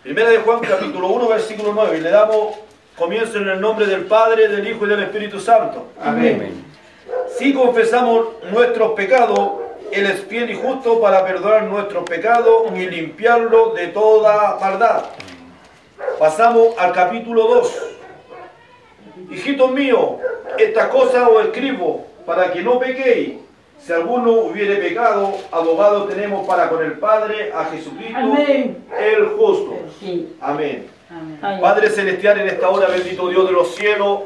Primera de Juan, capítulo 1, versículo 9. Y le damos comienzo en el nombre del Padre, del Hijo y del Espíritu Santo. Amén. Si confesamos nuestros pecados, Él es fiel y justo para perdonar nuestros pecados y limpiarlos de toda maldad. Pasamos al capítulo 2. Hijitos míos, estas cosas os escribo para que no pequéis. Si alguno hubiere pecado, abogado tenemos para con el Padre, a Jesucristo, Amén. el justo. Sí. Amén. Amén. Padre Celestial, en esta hora, bendito Dios de los cielos,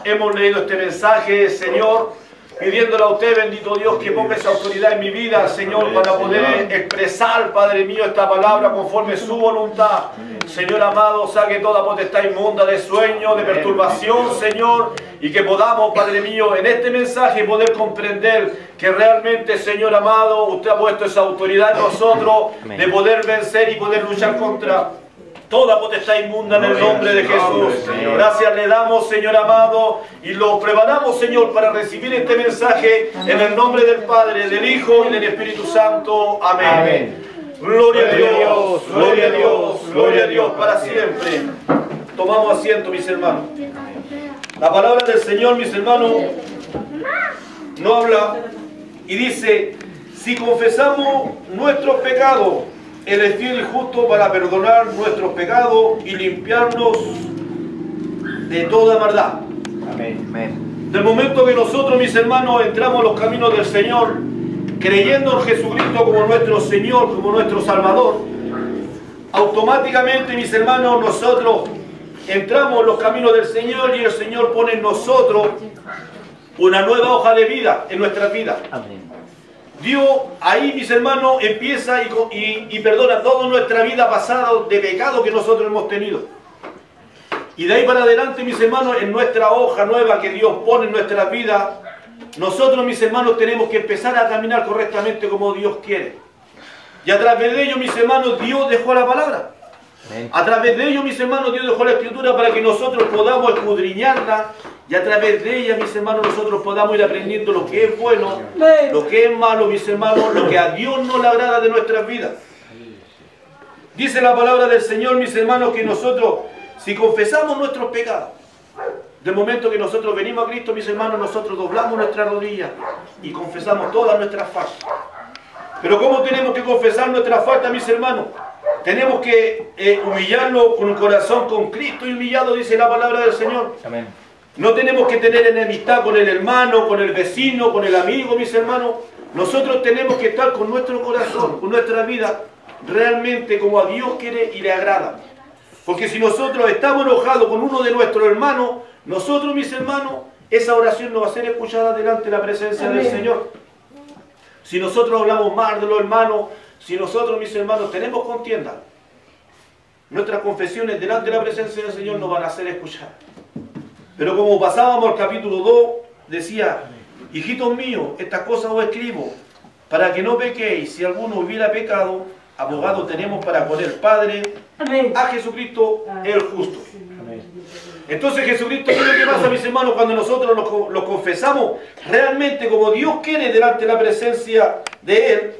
hemos leído este mensaje, Señor, pidiéndole a usted, bendito Dios, que ponga esa autoridad en mi vida, Señor, para poder expresar, Padre mío, esta palabra conforme su voluntad. Señor amado, saque toda potestad inmunda de sueño, de perturbación, Señor, y que podamos, Padre mío, en este mensaje poder comprender que realmente, Señor amado, usted ha puesto esa autoridad en nosotros de poder vencer y poder luchar contra toda potestad inmunda en el nombre de Jesús. Gracias le damos, Señor amado, y lo preparamos, Señor, para recibir este mensaje en el nombre del Padre, del Hijo y del Espíritu Santo. Amén. Amén. Gloria a Dios, gloria a Dios, gloria a Dios para siempre. Tomamos asiento, mis hermanos. La palabra del Señor, mis hermanos, no habla y dice: si confesamos nuestros pecados, Él es fiel y justo para perdonar nuestros pecados y limpiarnos de toda maldad. Amén. Amén. Del momento que nosotros, mis hermanos, entramos en los caminos del Señor, creyendo en Jesucristo como nuestro Señor, como nuestro Salvador, automáticamente, mis hermanos, nosotros entramos en los caminos del Señor y el Señor pone en nosotros una nueva hoja de vida en nuestra vida. Amén. Dios ahí, mis hermanos, empieza y perdona toda nuestra vida pasada de pecado que nosotros hemos tenido. Y de ahí para adelante, mis hermanos, en nuestra hoja nueva que Dios pone en nuestra vida, nosotros, mis hermanos, tenemos que empezar a caminar correctamente como Dios quiere. Y a través de ello, mis hermanos, Dios dejó la palabra. Amén. A través de ello, mis hermanos, Dios dejó la Escritura para que nosotros podamos escudriñarla. Y a través de ella, mis hermanos, nosotros podamos ir aprendiendo lo que es bueno, lo que es malo, mis hermanos, lo que a Dios no le agrada de nuestras vidas. Dice la palabra del Señor, mis hermanos, que nosotros, si confesamos nuestros pecados, de momento que nosotros venimos a Cristo, mis hermanos, nosotros doblamos nuestras rodillas y confesamos todas nuestras faltas. Pero ¿cómo tenemos que confesar nuestras faltas, mis hermanos? Tenemos que humillarlo con un corazón con Cristo y humillado, dice la palabra del Señor. Amén. No tenemos que tener enemistad con el hermano, con el vecino, con el amigo, mis hermanos. Nosotros tenemos que estar con nuestro corazón, con nuestra vida, realmente como a Dios quiere y le agrada. Porque si nosotros estamos enojados con uno de nuestros hermanos, nosotros, mis hermanos, esa oración no va a ser escuchada delante de la presencia del Señor. Si nosotros hablamos mal de los hermanos, si nosotros, mis hermanos, tenemos contienda, nuestras confesiones delante de la presencia del Señor no van a ser escuchadas. Pero como pasábamos al capítulo 2, decía: hijitos míos, estas cosas os escribo para que no pequéis. Si alguno hubiera pecado, abogado tenemos para con el Padre, a Jesucristo el justo. Amén. Entonces Jesucristo, ¿qué es lo que pasa, mis hermanos? Cuando nosotros lo confesamos realmente como Dios quiere delante de la presencia de Él,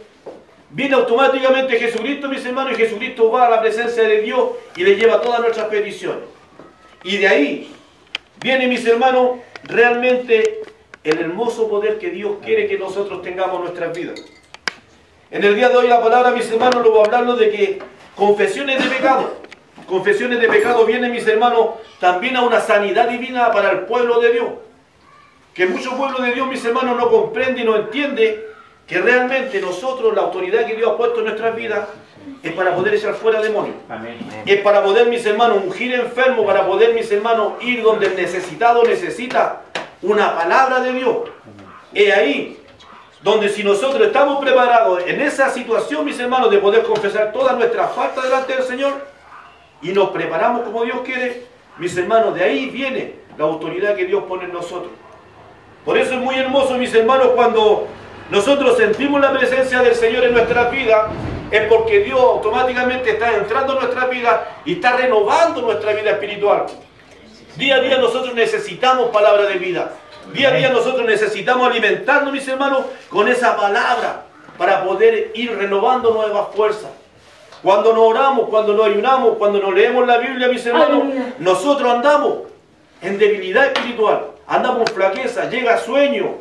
viene automáticamente Jesucristo, mis hermanos, y Jesucristo va a la presencia de Dios y le lleva todas nuestras peticiones. Y de ahí viene, mis hermanos, realmente el hermoso poder que Dios quiere que nosotros tengamos en nuestras vidas. En el día de hoy la palabra, mis hermanos, lo voy a hablarnos de que confesiones de pecado. Confesiones de pecado vienen, mis hermanos, también a una sanidad divina para el pueblo de Dios. Que mucho pueblo de Dios, mis hermanos, no comprende y no entiende que realmente nosotros, la autoridad que Dios ha puesto en nuestras vidas, es para poder echar fuera demonios. Amén. Es para poder, mis hermanos, ungir enfermos, para poder, mis hermanos, ir donde el necesitado necesita una palabra de Dios. Es ahí donde, si nosotros estamos preparados en esa situación, mis hermanos, de poder confesar todas nuestras faltas delante del Señor y nos preparamos como Dios quiere, mis hermanos, de ahí viene la autoridad que Dios pone en nosotros. Por eso es muy hermoso, mis hermanos, cuando nosotros sentimos la presencia del Señor en nuestra vida, es porque Dios automáticamente está entrando en nuestra vida y está renovando nuestra vida espiritual. Día a día nosotros necesitamos palabra de vida. Día a día nosotros necesitamos alimentarnos, mis hermanos, con esa palabra para poder ir renovando nuevas fuerzas. Cuando no oramos, cuando no ayunamos, cuando no leemos la Biblia, mis hermanos, Aleluya. nosotros andamos en debilidad espiritual, andamos en flaqueza, llega sueño,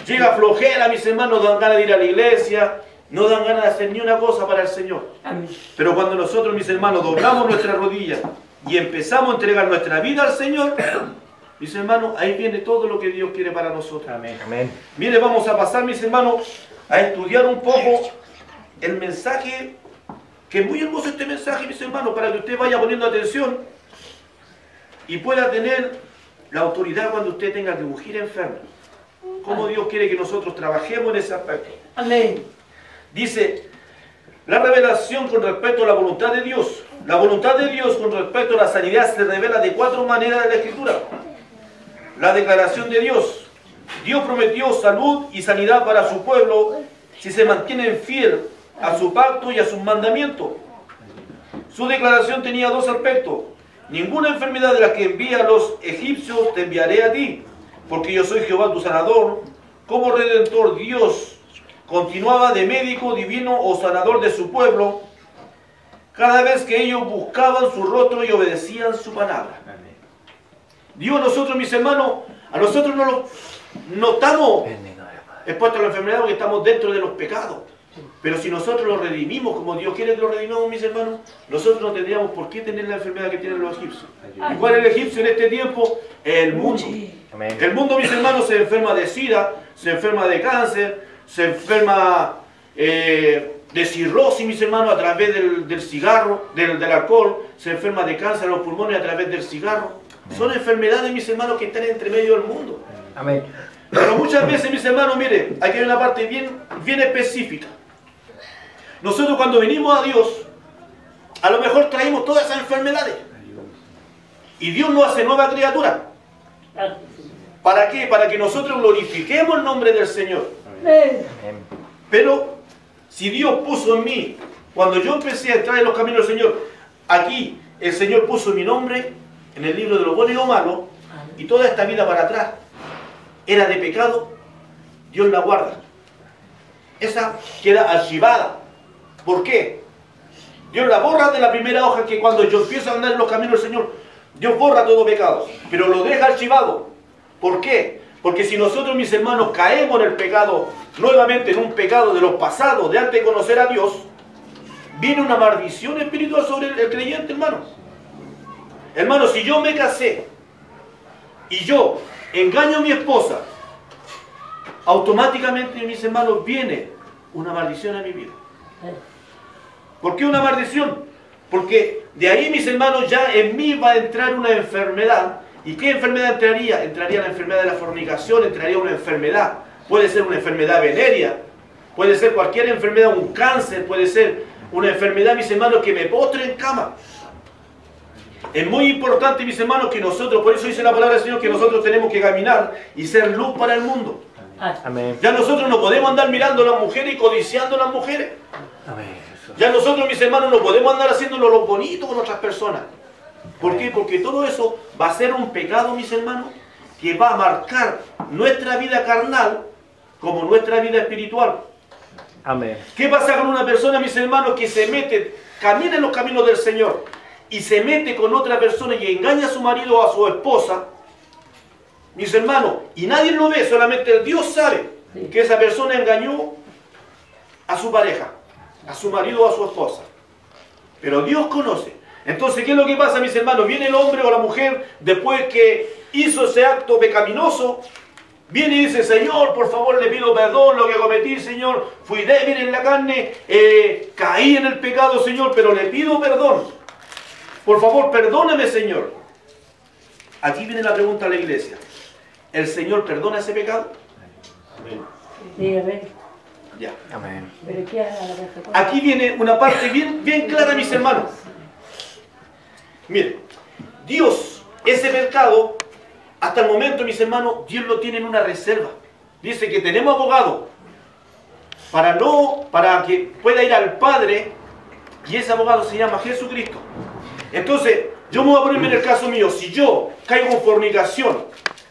llega flojera, mis hermanos, dan ganas de ir a la iglesia, no dan ganas de hacer ni una cosa para el Señor. Amén. Pero cuando nosotros, mis hermanos, doblamos nuestras rodillas y empezamos a entregar nuestra vida al Señor, mis hermanos, ahí viene todo lo que Dios quiere para nosotros. Amén. Amén. Mire, vamos a pasar, mis hermanos, a estudiar un poco el mensaje, que es muy hermoso este mensaje, mis hermanos, para que usted vaya poniendo atención y pueda tener la autoridad cuando usted tenga que ungir enfermos. Cómo Dios quiere que nosotros trabajemos en ese aspecto. Amén. Dice, la revelación con respecto a la voluntad de Dios. La voluntad de Dios con respecto a la sanidad se revela de 4 maneras en la Escritura. La declaración de Dios. Dios prometió salud y sanidad para su pueblo si se mantienen fiel a su pacto y a sus mandamientos. Su declaración tenía 2 aspectos. Ninguna enfermedad de las que envía a los egipcios te enviaré a ti, porque yo soy Jehová tu sanador. Como redentor, Dios continuaba de médico divino o sanador de su pueblo cada vez que ellos buscaban su rostro y obedecían su palabra. Dios, nosotros, mis hermanos, a nosotros no estamos expuestos a la enfermedad porque estamos dentro de los pecados. Pero si nosotros lo redimimos como Dios quiere que lo redimamos, mis hermanos, nosotros no tendríamos por qué tener la enfermedad que tienen los egipcios. ¿Y cuál es el egipcio en este tiempo? El mundo. Amén. El mundo, mis hermanos, se enferma de sida, se enferma de cáncer, se enferma de cirrosis, mis hermanos, a través del cigarro, del alcohol, se enferma de cáncer a los pulmones a través del cigarro. Son enfermedades, mis hermanos, que están entre medio del mundo. Amén. Pero muchas veces, mis hermanos, miren, aquí hay una parte bien específica. Nosotros cuando venimos a Dios, a lo mejor traemos todas esas enfermedades. Y Dios nos hace nueva criatura. ¿Para qué? Para que nosotros glorifiquemos el nombre del Señor. Amén. Pero si Dios puso en mí, cuando yo empecé a entrar en los caminos del Señor, aquí el Señor puso mi nombre en el libro de lo bueno y lo malo, y toda esta vida para atrás era de pecado, Dios la guarda. Esa queda archivada. ¿Por qué? Dios la borra de la primera hoja, que cuando yo empiezo a andar en los caminos del Señor, Dios borra todo pecado, pero lo deja archivado. ¿Por qué? Porque si nosotros, mis hermanos, caemos en el pecado, nuevamente en un pecado de los pasados, de antes de conocer a Dios, viene una maldición espiritual sobre el creyente, hermano. Hermano, si yo me casé y yo engaño a mi esposa, automáticamente, mis hermanos, viene una maldición a mi vida. ¿Por qué una maldición? Porque de ahí, mis hermanos, ya en mí va a entrar una enfermedad. ¿Y qué enfermedad entraría? Entraría la enfermedad de la fornicación, entraría una enfermedad. Puede ser una enfermedad venérea, puede ser cualquier enfermedad, un cáncer, puede ser una enfermedad, mis hermanos, que me postre en cama. Es muy importante, mis hermanos, que nosotros, por eso dice la palabra del Señor, que nosotros tenemos que caminar y ser luz para el mundo. Amén. Ya nosotros no podemos andar mirando a las mujeres y codiciando a las mujeres. Amén. Ya nosotros, mis hermanos, no podemos andar haciéndolo lo bonito con otras personas. ¿Por qué? Porque todo eso va a ser un pecado, mis hermanos, que va a marcar nuestra vida carnal como nuestra vida espiritual. Amén. ¿Qué pasa con una persona, mis hermanos, que se mete, camina en los caminos del Señor y se mete con otra persona y engaña a su marido o a su esposa? Mis hermanos, y nadie lo ve, solamente Dios sabe que esa persona engañó a su pareja, a su marido o a su esposa. Pero Dios conoce. Entonces, ¿qué es lo que pasa, mis hermanos? Viene el hombre o la mujer, después que hizo ese acto pecaminoso, viene y dice: Señor, por favor, le pido perdón lo que cometí, Señor. Fui débil en la carne, caí en el pecado, Señor, pero le pido perdón. Por favor, perdóname, Señor. Aquí viene la pregunta a la iglesia. ¿El Señor perdona ese pecado? Dígame. Ya. Amén. Pero ¿qué haga la Aquí viene una parte bien clara, mis hermanos. Miren, Dios, ese pecado, hasta el momento, mis hermanos, Dios lo tiene en una reserva. Dice que tenemos abogado para que pueda ir al Padre, y ese abogado se llama Jesucristo. Entonces, yo me voy a ponerme en el caso mío. Si yo caigo en fornicación,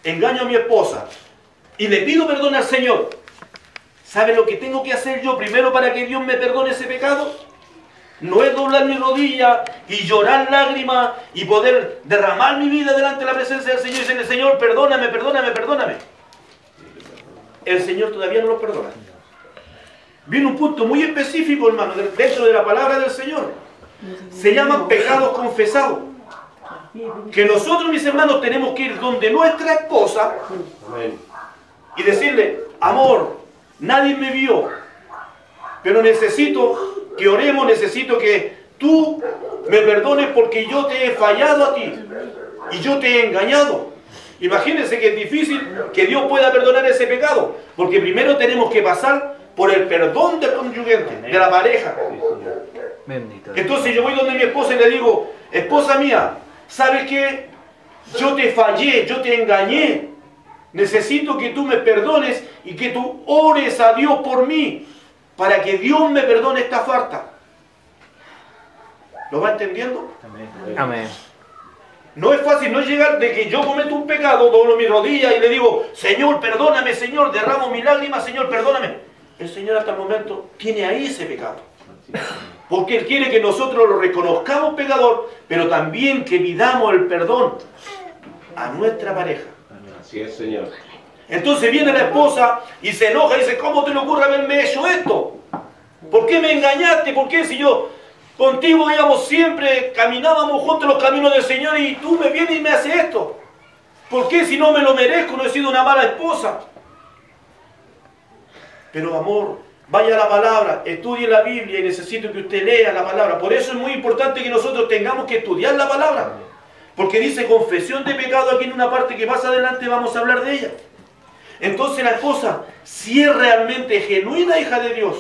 engaño a mi esposa y le pido perdón al Señor, ¿sabe lo que tengo que hacer yo primero para que Dios me perdone ese pecado? no es doblar mi rodilla y llorar lágrimas y poder derramar mi vida delante de la presencia del Señor y decirle, Señor, perdóname, perdóname, perdóname. El Señor todavía no lo perdona. Viene un punto muy específico, hermano, dentro de la palabra del Señor. Se llaman pecados confesados. Que nosotros, mis hermanos, tenemos que ir donde nuestra esposa y decirle, amor, nadie me vio, pero necesito que oremos, necesito que tú me perdones porque yo te he fallado a ti y yo te he engañado. Imagínense que es difícil que Dios pueda perdonar ese pecado, porque primero tenemos que pasar por el perdón del conyugente, de la pareja. Entonces yo voy donde mi esposa y le digo, esposa mía, ¿sabes qué? Yo te fallé, yo te engañé. Necesito que tú me perdones y que tú ores a Dios por mí, para que Dios me perdone esta falta. ¿Lo va entendiendo? Amén. No es fácil, no es llegar de que yo cometo un pecado, doblo mi rodilla y le digo, Señor, perdóname, Señor, derramo mis lágrimas, Señor, perdóname. El Señor hasta el momento tiene ahí ese pecado. Porque Él quiere que nosotros lo reconozcamos pecador, pero también que pidamos el perdón a nuestra pareja. Así es, Señor. Entonces viene la esposa y se enoja y dice, ¿cómo te le ocurre haberme hecho esto? ¿Por qué me engañaste? ¿Por qué si yo contigo íbamos siempre, caminábamos juntos los caminos del Señor y tú me vienes y me haces esto? ¿Por qué si no me lo merezco, no he sido una mala esposa? Pero amor, vaya a la palabra, estudie la Biblia y necesito que usted lea la palabra. Por eso es muy importante que nosotros tengamos que estudiar la palabra. Porque dice confesión de pecado aquí en una parte que más adelante vamos a hablar de ella. Entonces la esposa, si es realmente genuina hija de Dios,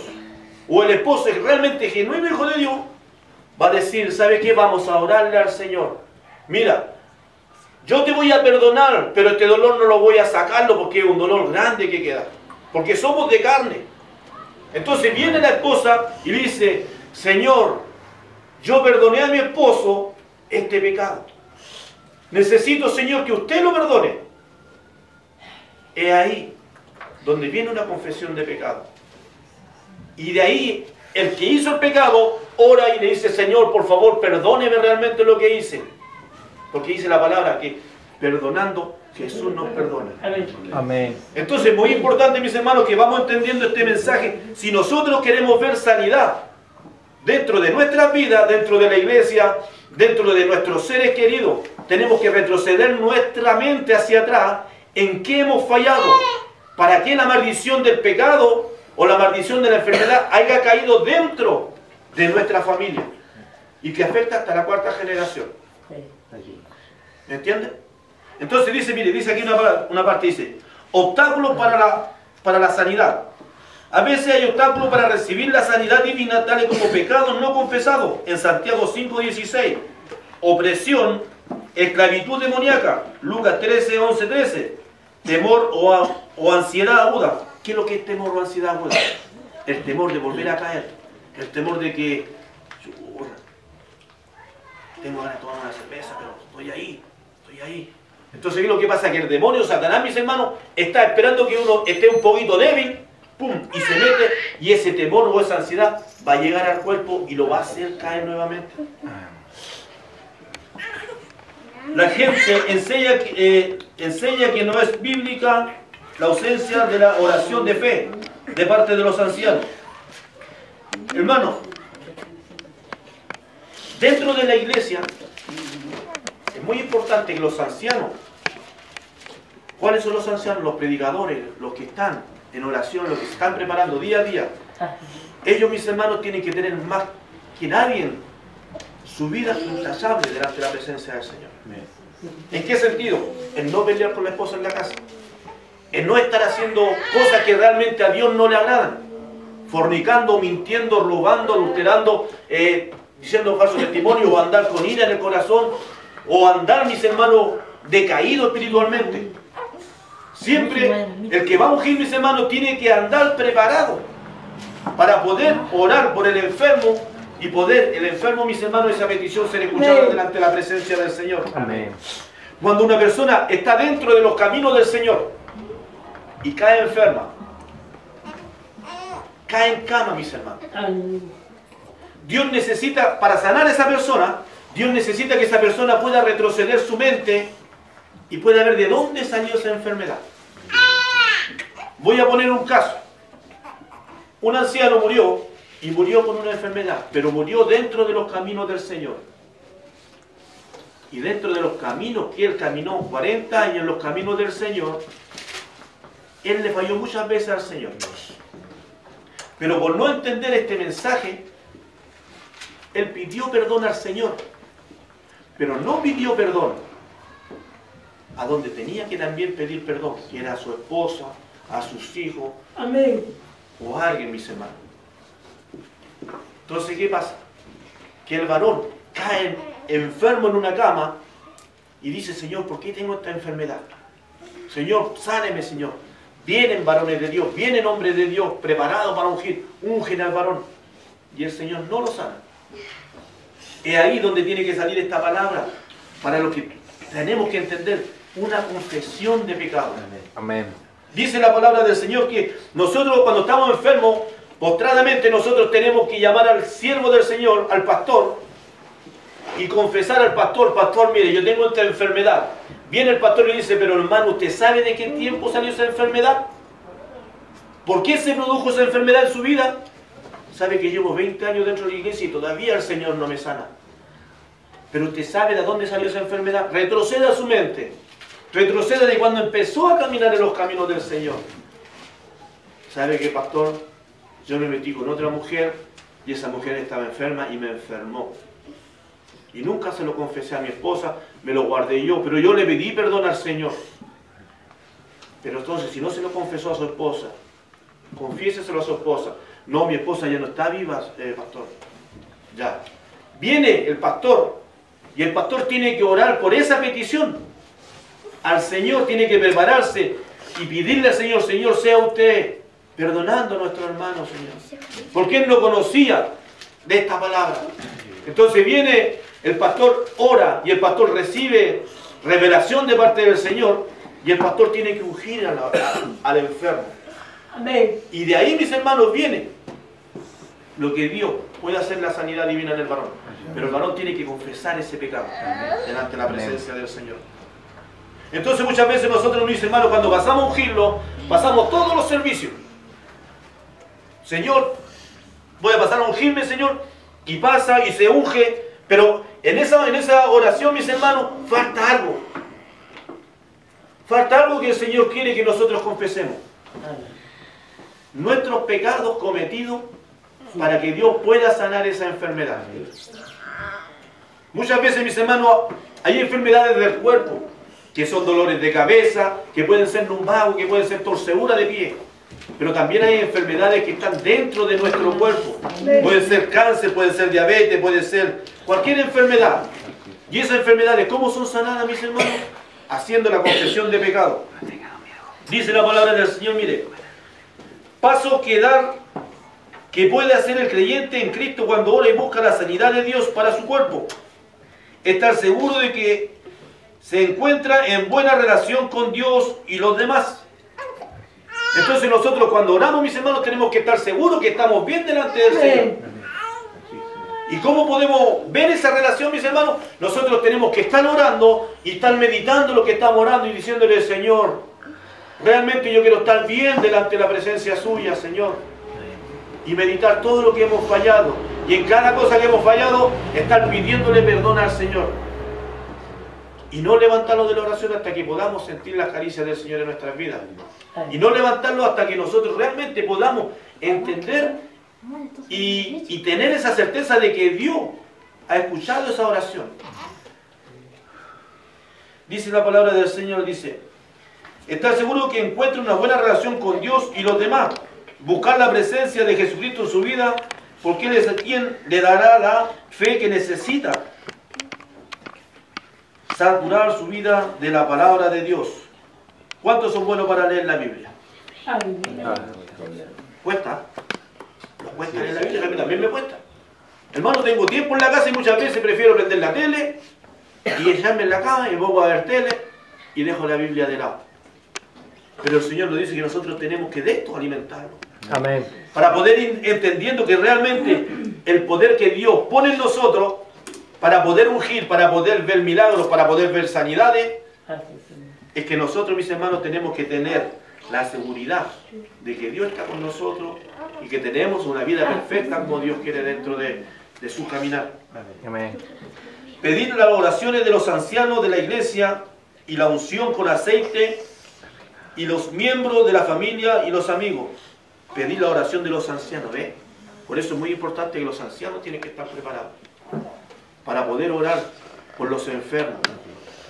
o el esposo es realmente genuino hijo de Dios, va a decir, ¿sabe qué? Vamos a orarle al Señor. Mira, yo te voy a perdonar, pero este dolor no lo voy a sacarlo porque es un dolor grande que queda. Porque somos de carne. Entonces viene la esposa y dice, Señor, yo perdoné a mi esposo este pecado. Necesito, Señor, que usted lo perdone. Es ahí donde viene una confesión de pecado. Y de ahí, el que hizo el pecado, ora y le dice, Señor, por favor, perdóneme realmente lo que hice. Porque dice la palabra que perdonando, Jesús nos perdona. Amén. Entonces, muy importante, mis hermanos, que vamos entendiendo este mensaje. Si nosotros queremos ver sanidad dentro de nuestras vidas, dentro de la iglesia, dentro de nuestros seres queridos, tenemos que retroceder nuestra mente hacia atrás en qué hemos fallado, para que la maldición del pecado o la maldición de la enfermedad haya caído dentro de nuestra familia y que afecta hasta la 4ª generación. ¿Me entienden? Entonces dice, mire, dice aquí una parte, dice, obstáculos para la sanidad. A veces hay obstáculos para recibir la sanidad divina, tales como pecados no confesados, en Santiago 5:16, opresión, esclavitud demoníaca, Lucas 13:11-13, temor o ansiedad aguda. ¿Qué es lo que es temor o ansiedad aguda? El temor de volver a caer, el temor de que tengo ganas de tomar una cerveza, pero estoy ahí. Entonces, ¿qué es lo que pasa? Que el demonio, Satanás, mis hermanos, está esperando que uno esté un poquito débil, ¡pum!, y se mete, y ese temor o esa ansiedad va a llegar al cuerpo y lo va a hacer caer nuevamente. La gente enseña que no es bíblica la ausencia de la oración de fe de parte de los ancianos. Hermano, dentro de la iglesia es muy importante que los ancianos, ¿cuáles son los ancianos? Los predicadores, los que están en oración, los que se están preparando día a día. Ellos, mis hermanos, tienen que tener más que nadie su vida intachable delante de la presencia del Señor. ¿En qué sentido? En no pelear con la esposa en la casa. En no estar haciendo cosas que realmente a Dios no le agradan. Fornicando, mintiendo, robando, adulterando, diciendo falso testimonio, o andar con ira en el corazón, o andar, mis hermanos, decaído espiritualmente. Siempre el que va a ungir, mis hermanos, tiene que andar preparado para poder orar por el enfermo y poder el enfermo, mis hermanos, esa petición ser escuchada delante de la presencia del Señor. Amén. Cuando una persona está dentro de los caminos del Señor y cae enferma, cae en cama, mis hermanos, Dios necesita, para sanar a esa persona, Dios necesita que esa persona pueda retroceder su mente y pueda ver de dónde salió esa enfermedad. Voy a poner un caso. Un anciano murió y murió con una enfermedad, pero murió dentro de los caminos del Señor. Y dentro de los caminos que él caminó 40 años en los caminos del Señor, él le falló muchas veces al Señor. Pero por no entender este mensaje, él pidió perdón al Señor. Pero no pidió perdón a donde tenía que también pedir perdón, que era a su esposa, a sus hijos, Amén. o a alguien, mis hermanos. Entonces, ¿qué pasa? Que el varón cae enfermo en una cama y dice, Señor, ¿por qué tengo esta enfermedad? Señor, sáneme, Señor. Vienen varones de Dios, vienen hombres de Dios preparados para ungir, ungen al varón. Y el Señor no lo sana. Es ahí donde tiene que salir esta palabra, para lo que tenemos que entender, una confesión de pecado. Amén. Dice la palabra del Señor que nosotros cuando estamos enfermos, postradamente nosotros tenemos que llamar al siervo del Señor, al pastor, y confesar al pastor, pastor, mire, yo tengo esta enfermedad. Viene el pastor y le dice, pero hermano, ¿usted sabe de qué tiempo salió esa enfermedad? ¿Por qué se produjo esa enfermedad en su vida? Sabe que llevo 20 años dentro de la iglesia y todavía el Señor no me sana. Pero usted sabe de dónde salió esa enfermedad. Retroceda a su mente. Retroceda de cuando empezó a caminar en los caminos del Señor. ¿Sabe qué, pastor? Yo me metí con otra mujer y esa mujer estaba enferma y me enfermó. Y nunca se lo confesé a mi esposa, me lo guardé yo, pero yo le pedí perdón al Señor. Pero entonces, si no se lo confesó a su esposa, confiéseselo a su esposa. No, mi esposa ya no está viva, pastor. Ya. Viene el pastor y el pastor tiene que orar por esa petición. Al Señor tiene que prepararse y pedirle al Señor, Señor, sea usted perdonando a nuestro hermano, Señor. Porque él no conocía de esta palabra. Entonces viene el pastor, ora y el pastor recibe revelación de parte del Señor y el pastor tiene que ungir al enfermo. Amén. Y de ahí, mis hermanos, viene lo que Dios puede hacer la sanidad divina en el varón. Pero el varón tiene que confesar ese pecado delante de la presencia del Señor. Entonces muchas veces nosotros, mis hermanos, cuando pasamos a ungirlo, pasamos todos los servicios. Señor, voy a pasar a ungirme, Señor, y pasa y se unge, pero en esa oración, mis hermanos, falta algo. Falta algo que el Señor quiere que nosotros confesemos. Nuestros pecados cometidos para que Dios pueda sanar esa enfermedad. Muchas veces, mis hermanos, hay enfermedades del cuerpo, que son dolores de cabeza, que pueden ser lumbago, que pueden ser torcedura de pie. Pero también hay enfermedades que están dentro de nuestro cuerpo. Puede ser cáncer, puede ser diabetes, puede ser cualquier enfermedad. Y esas enfermedades, ¿cómo son sanadas, mis hermanos? Haciendo la confesión de pecado. Dice la palabra del Señor, mire, paso que puede hacer el creyente en Cristo cuando ora y busca la sanidad de Dios para su cuerpo. Estar seguro de que se encuentra en buena relación con Dios y los demás. Entonces nosotros cuando oramos, mis hermanos, tenemos que estar seguros que estamos bien delante del Señor. ¿Y cómo podemos ver esa relación, mis hermanos? Nosotros tenemos que estar orando y estar meditando lo que estamos orando y diciéndole, Señor, realmente yo quiero estar bien delante de la presencia suya, Señor. Y meditar todo lo que hemos fallado. Y en cada cosa que hemos fallado, estar pidiéndole perdón al Señor. Y no levantarlo de la oración hasta que podamos sentir las caricias del Señor en nuestras vidas. Y no levantarlo hasta que nosotros realmente podamos entender y tener esa certeza de que Dios ha escuchado esa oración. Dice la palabra del Señor, dice, estar seguro que encuentre una buena relación con Dios y los demás. Buscar la presencia de Jesucristo en su vida, porque Él es quien le dará la fe que necesita. Saturar su vida de la palabra de Dios. ¿Cuántos son buenos para leer la Biblia? ¿Cuesta? ¿Nos cuesta leer la Biblia? A mí también me cuesta. Hermano, tengo tiempo en la casa y muchas veces prefiero prender la tele y echarme en la cama y pongo a ver tele y dejo la Biblia de lado. Pero el Señor nos dice que nosotros tenemos que de esto alimentarlo. Amén. Para poder ir entendiendo que realmente el poder que Dios pone en nosotros, para poder ungir, para poder ver milagros, para poder ver sanidades, es que nosotros, mis hermanos, tenemos que tener la seguridad de que Dios está con nosotros y que tenemos una vida perfecta como Dios quiere dentro de su caminar. Amén. Pedir las oraciones de los ancianos de la iglesia y la unción con aceite y los miembros de la familia y los amigos. Pedir la oración de los ancianos, ¿ves? Por eso es muy importante que los ancianos tienen que estar preparados para poder orar por los enfermos.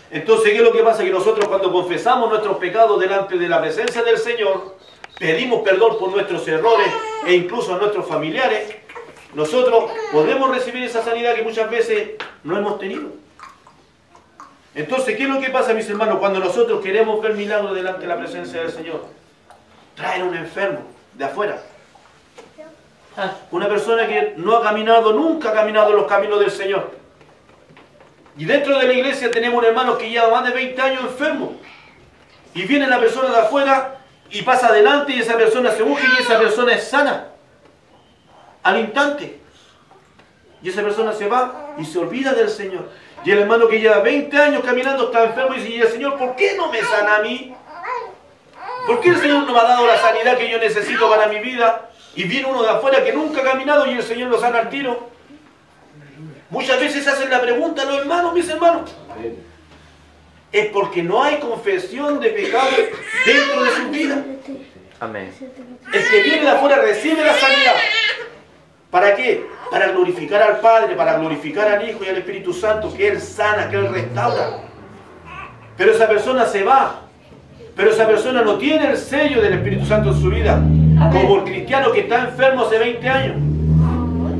Entonces, ¿qué es lo que pasa? Que nosotros cuando confesamos nuestros pecados delante de la presencia del Señor, pedimos perdón por nuestros errores e incluso a nuestros familiares, nosotros podemos recibir esa sanidad que muchas veces no hemos tenido. Entonces, ¿qué es lo que pasa, mis hermanos? Cuando nosotros queremos ver milagros delante de la presencia del Señor, traen un enfermo de afuera. Una persona que no ha caminado, nunca ha caminado en los caminos del Señor. Y dentro de la iglesia tenemos un hermano que lleva más de 20 años enfermo. Y viene la persona de afuera y pasa adelante y esa persona se unge y esa persona es sana. Al instante. Y esa persona se va y se olvida del Señor. Y el hermano que lleva 20 años caminando está enfermo y dice, y el Señor, ¿por qué no me sana a mí? ¿Por qué el Señor no me ha dado la sanidad que yo necesito para mi vida? Y viene uno de afuera que nunca ha caminado y el Señor lo sana al tiro. Muchas veces hacen la pregunta a los hermanos, mis hermanos. Es porque no hay confesión de pecado dentro de su vida. Amén. El que viene de afuera recibe la sanidad. ¿Para qué? Para glorificar al Padre, para glorificar al Hijo y al Espíritu Santo, que Él sana, que Él restaura. Pero esa persona se va. Pero esa persona no tiene el sello del Espíritu Santo en su vida. Como el cristiano que está enfermo hace 20 años.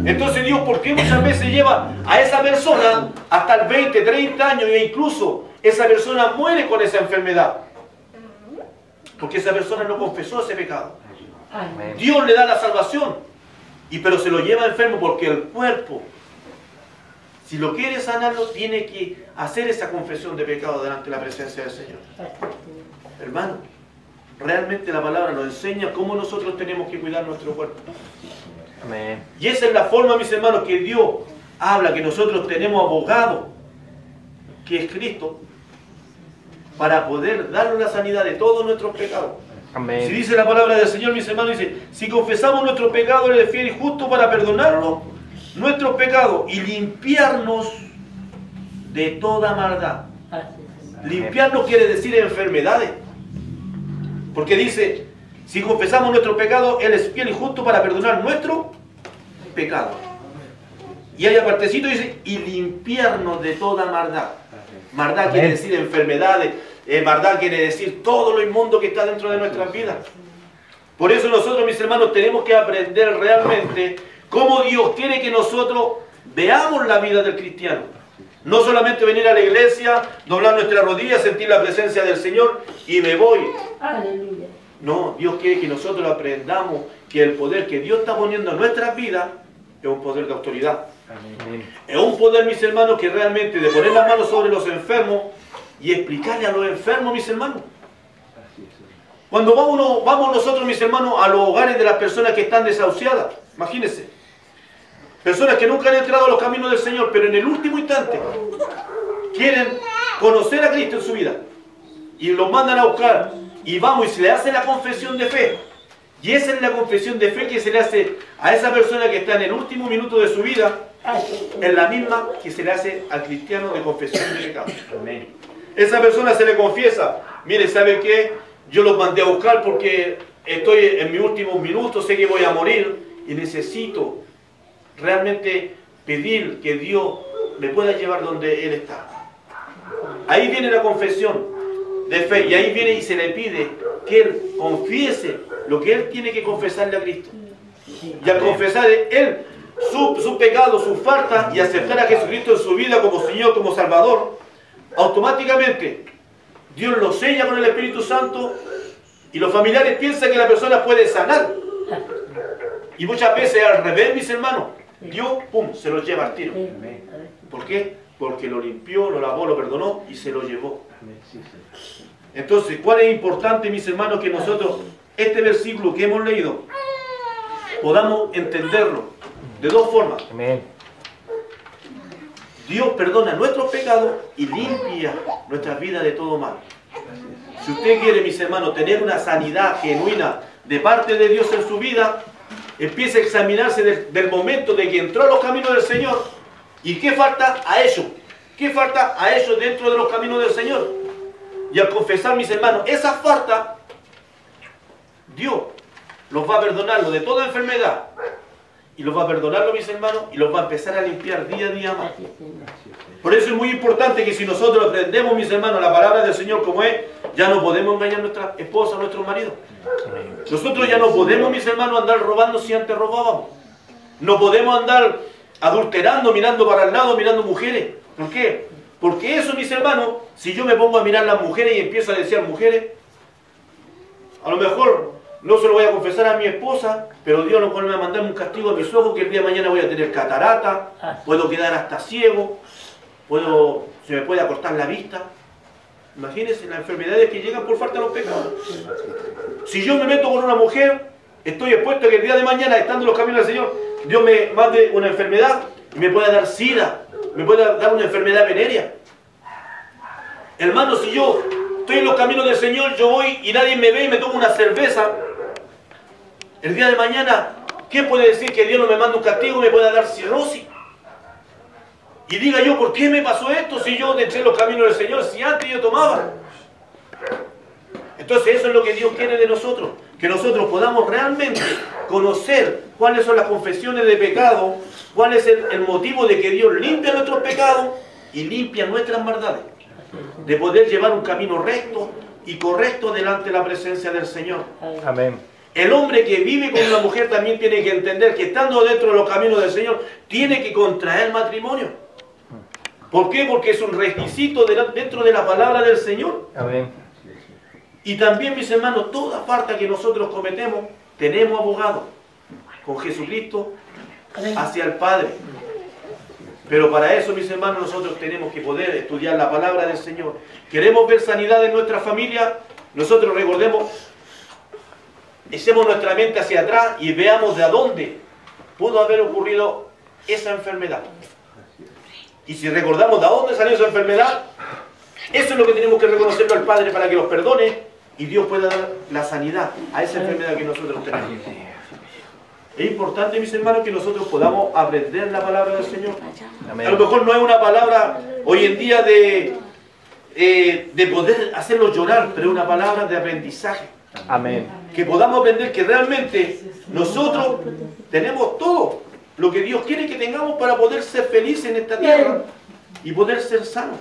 Entonces Dios, ¿por qué muchas veces lleva a esa persona hasta el 20, 30 años e incluso esa persona muere con esa enfermedad? Porque esa persona no confesó ese pecado. Amén. Dios le da la salvación, pero se lo lleva enfermo porque el cuerpo, si lo quiere sanarlo, tiene que hacer esa confesión de pecado delante de la presencia del Señor. Hermano, realmente la palabra nos enseña cómo nosotros tenemos que cuidar nuestro cuerpo. Amén. Y esa es la forma, mis hermanos, que Dios habla, que nosotros tenemos abogado, que es Cristo, para poder darnos la sanidad de todos nuestros pecados. Amén. Si dice la palabra del Señor, mis hermanos, dice, si confesamos nuestros pecados, Él es fiel y justo para perdonarnos nuestros pecados y limpiarnos de toda maldad. Limpiarnos quiere decir enfermedades. Porque dice, si confesamos nuestros pecados, Él es fiel y justo para perdonar nuestro pecado. Y ahí apartecito dice, y limpiarnos de toda maldad. Maldad quiere decir enfermedades, maldad quiere decir todo lo inmundo que está dentro de nuestras vidas. Por eso nosotros, mis hermanos, tenemos que aprender realmente cómo Dios quiere que nosotros veamos la vida del cristiano. No solamente venir a la iglesia, doblar nuestras rodillas, sentir la presencia del Señor y me voy. Aleluya. No, Dios quiere que nosotros aprendamos que el poder que Dios está poniendo en nuestras vidas es un poder de autoridad. Amén. Es un poder, mis hermanos, que realmente de poner las manos sobre los enfermos y explicarle a los enfermos, mis hermanos. Cuando vamos nosotros, mis hermanos, a los hogares de las personas que están desahuciadas, imagínense, personas que nunca han entrado a los caminos del Señor, pero en el último instante quieren conocer a Cristo en su vida y los mandan a buscar y vamos y se le hace la confesión de fe. Y esa es la confesión de fe que se le hace a esa persona que está en el último minuto de su vida, es la misma que se le hace al cristiano de confesión de pecado. Amén. Esa persona se le confiesa, mire, ¿sabe qué? Yo los mandé a buscar porque estoy en mis últimos minutos, sé que voy a morir y necesito realmente pedir que Dios me pueda llevar donde Él está. Ahí viene la confesión de fe y ahí viene y se le pide que Él confiese lo que Él tiene que confesarle a Cristo. Y al confesar Él su pecado, su falta y aceptar a Jesucristo en su vida como Señor, como Salvador, automáticamente Dios lo sella con el Espíritu Santo y los familiares piensan que la persona puede sanar. Y muchas veces al revés, mis hermanos, Dios, pum, se lo lleva al tiro. ¿Por qué? Porque lo limpió, lo lavó, lo perdonó y se lo llevó. Entonces, ¿cuál es importante, mis hermanos, que nosotros, este versículo que hemos leído, podamos entenderlo de dos formas. Amén. Dios perdona nuestros pecados y limpia nuestras vidas de todo mal. Si usted quiere, mis hermanos, tener una sanidad genuina de parte de Dios en su vida, empiece a examinarse del momento de que entró a los caminos del Señor. ¿Y qué falta a eso? ¿Qué falta a eso dentro de los caminos del Señor? Y al confesar, mis hermanos, esa falta, Dios los va a perdonarlo de toda enfermedad. Y los va a perdonarlo, mis hermanos, y los va a empezar a limpiar día a día más. Por eso es muy importante que si nosotros aprendemos, mis hermanos, la palabra del Señor como es, ya no podemos engañar a nuestra esposa, a nuestro marido. Nosotros ya no podemos, mis hermanos, andar robando si antes robábamos. No podemos andar adulterando, mirando para el lado, mirando mujeres. ¿Por qué? Porque eso, mis hermanos, si yo me pongo a mirar las mujeres y empiezo a desear mujeres, a lo mejor no se lo voy a confesar a mi esposa, pero Dios no puede mandarme un castigo a mis ojos, que el día de mañana voy a tener catarata, puedo quedar hasta ciego, se me puede acortar la vista. Imagínense las enfermedades que llegan por falta de los pecados. Si yo me meto con una mujer, estoy expuesto a que el día de mañana, estando en los caminos del Señor, Dios me mande una enfermedad y me pueda dar sida, me pueda dar una enfermedad venérea. Hermano, si yo estoy en los caminos del Señor, yo voy y nadie me ve y me tomo una cerveza, el día de mañana, ¿quién puede decir que Dios no me manda un castigo y me pueda dar cirrosis? Y diga yo, ¿por qué me pasó esto si yo entré en los caminos del Señor, si antes yo tomaba? Entonces eso es lo que Dios quiere de nosotros, que nosotros podamos realmente conocer cuáles son las confesiones de pecado, cuál es el motivo de que Dios limpia nuestros pecados y limpia nuestras maldades, de poder llevar un camino recto y correcto delante de la presencia del Señor. Amén. El hombre que vive con una mujer también tiene que entender que estando dentro de los caminos del Señor, tiene que contraer matrimonio. ¿Por qué? Porque es un requisito dentro de la palabra del Señor. Amén. Y también, mis hermanos, toda falta que nosotros cometemos, tenemos abogado con Jesucristo hacia el Padre. Pero para eso, mis hermanos, nosotros tenemos que poder estudiar la palabra del Señor. Queremos ver sanidad en nuestra familia, nosotros recordemos, echemos nuestra mente hacia atrás y veamos de a dónde pudo haber ocurrido esa enfermedad. Y si recordamos de dónde salió esa enfermedad, eso es lo que tenemos que reconocerlo al Padre para que los perdone y Dios pueda dar la sanidad a esa enfermedad que nosotros tenemos. Es importante, mis hermanos, que nosotros podamos aprender la palabra del Señor. Amén. A lo mejor no es una palabra hoy en día de poder hacerlos llorar, pero es una palabra de aprendizaje. Amén. Que podamos aprender que realmente nosotros tenemos todo lo que Dios quiere que tengamos para poder ser felices en esta tierra y poder ser sanos.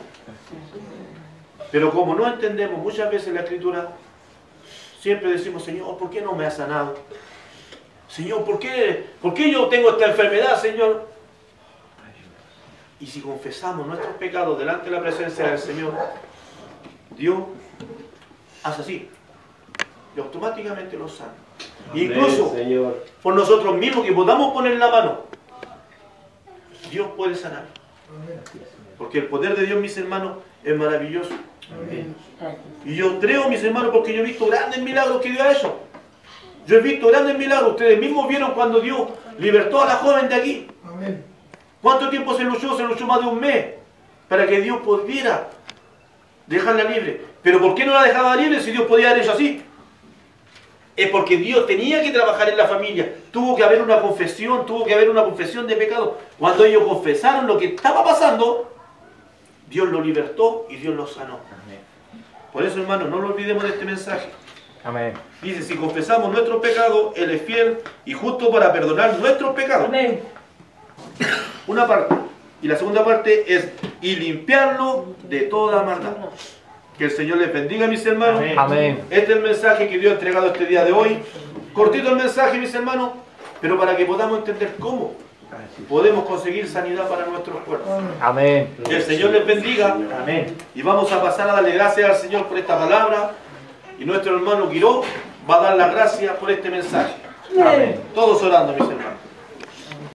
Pero como no entendemos muchas veces la Escritura, siempre decimos, Señor, ¿por qué no me has sanado? Señor, ¿por qué yo tengo esta enfermedad, Señor? Y si confesamos nuestros pecados delante de la presencia del Señor, Dios hace así y automáticamente los sana. Incluso Señor, por nosotros mismos que podamos poner la mano, Dios puede sanar. Porque el poder de Dios, mis hermanos, es maravilloso. Y yo creo, mis hermanos, porque yo he visto grandes milagros que Dios ha hecho. Yo he visto grandes milagros. Ustedes mismos vieron cuando Dios libertó a la joven de aquí. ¿Cuánto tiempo se luchó? Se luchó más de un mes para que Dios pudiera dejarla libre. Pero ¿por qué no la dejaba libre si Dios podía haber hecho así? Es porque Dios tenía que trabajar en la familia. Tuvo que haber una confesión, de pecado. Cuando ellos confesaron lo que estaba pasando, Dios lo libertó y Dios lo sanó. Por eso, hermanos, no lo olvidemos de este mensaje. Amén. Dice, si confesamos nuestros pecados, Él es fiel y justo para perdonar nuestros pecados. Amén. Una parte. Y la segunda parte es, y limpiarlo de toda maldad. Que el Señor les bendiga, mis hermanos. Amén. Amén. Este es el mensaje que Dios ha entregado este día de hoy. Cortito el mensaje, mis hermanos, pero para que podamos entender cómo podemos conseguir sanidad para nuestros cuerpos. Amén. Que el Señor les bendiga. amén. Y vamos a pasar a darle gracias al Señor por esta palabra. Y nuestro hermano Quiró va a dar las gracias por este mensaje. Amén. Todos orando, mis hermanos.